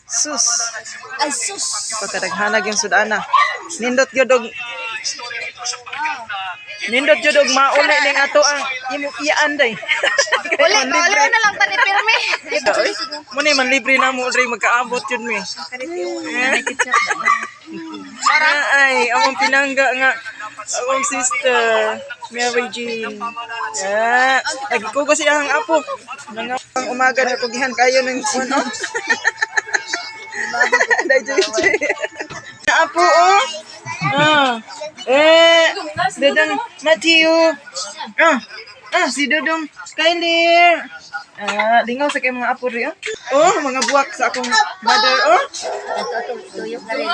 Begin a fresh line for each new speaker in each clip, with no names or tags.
Sus.
Ay, sus.
Pagkadaghanag yung sudana. Nindot gyud og mauli ning ato ang imong iyaan day.
Uli na lang tani pirmi.
Muni man libre na mo rin magkaabot yun mi. Ay, among pinangga nga among sister Mary Jean. Nagkugo siya ang apo. Nang umaga na kugihan kayo ng ano. Dai Jay. Na apo oh. Dodong Matthew. Si Dodong Skyler. Lingaw sa kay mga apo rin. Mga buwak sa akong mother.
Tuyok na rin.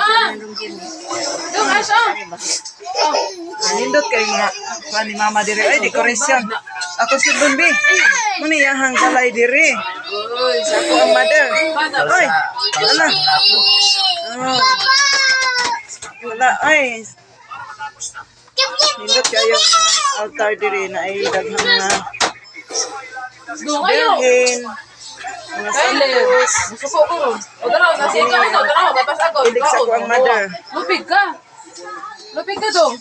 Nindot kay mga kuan ni mama dire. Ay, dekorasyon. Ako si Bumbi. Muni yahang kalay dire. Sa ako ang mother. Oy, ala. Wala, ay. Nindot kayo ng altar dire na ay daghang mga Virgin, mga santos. Ilig sa ko ang mother.
Lupig ka dong.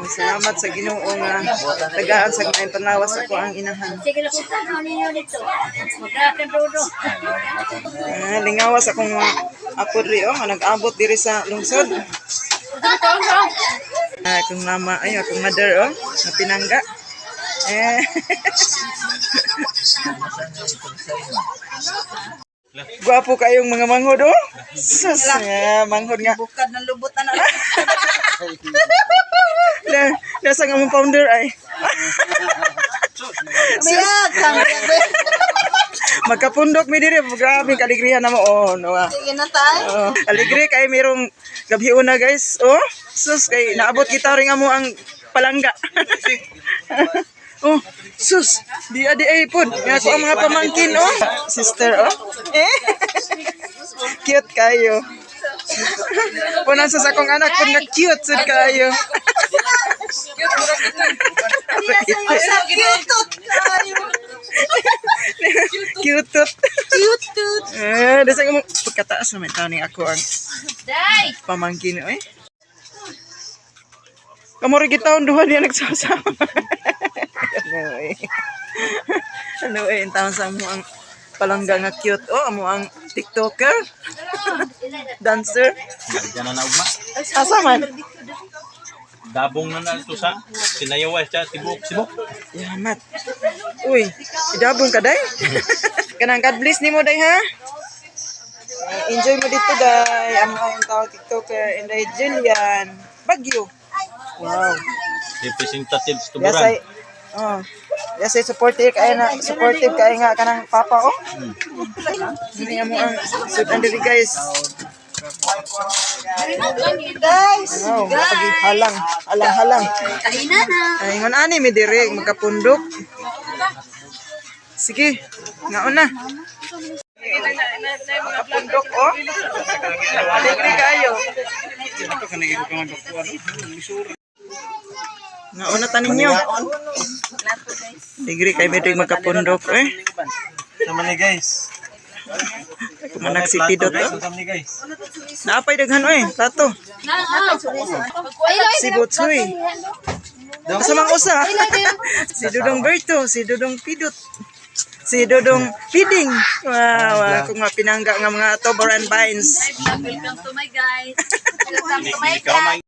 Salamat sa Ginoo nga tagaan sa mga panawas ako ang inahan.
Sige na punta ninyo dito. Magdating dodo.
Lingawas akong apo ri nga nag-abot diri sa lungsod. Akong mama ay akong mother na pinangga. Gwapo kayong mga manghod Sus, manghod nga.
Bukad ng lubot na
Nasa nga mong founder ay. Magkapundok mi diri, grabe kaligrihan na mo.
Sige na tayo.
Aligri kay merong gabi una guys. Sus kay naabot kita ring amo ang palangga. Sus, di ay pod. Nga ako ang mga pamangkin Sister Cute kayo. Punan sa akong anak kun nga cute sud kayo. Cute. Dasa mo pagkataas naman tani ako ang pamangkin Kamu rin gitaon duha niya nagsasama. Ano ang taon sa mo ang palangga nga cute. Amo ang TikToker. Dancer.
Diyan na ugma.
Asa man?
Dabong na ito sa sinayawas siya sibuk.
Yamat. Uy, idabong ka day? Kanang God bless nimo day ha? Enjoy mo dito day. Amo ang tao TikToker and day Jillian. Bagyo. Wow.
Representative tuburan.
Yes, supportive kay nga kanang papa Hindi mo ang sudan diri guys. Halang.
Kahina na.
Ay ngon ani mi diri magkapundok. Sige, ngaon na. Magkapundok Aligri kayo. Ngaon na tanin nyo. Aligri kay medyo magkapundok
Sama ni guys.
Kumanak si Pidot
Sama ni guys.
Naapay daghan plato. Si Butsoy. Kasamang usa. Si Dudong Berto, si Dudong Pidot. Si Dudong Piding. Wow, kung mga pinangga nga mga Tobaran Vines.
Welcome to my guys. Welcome to my guys.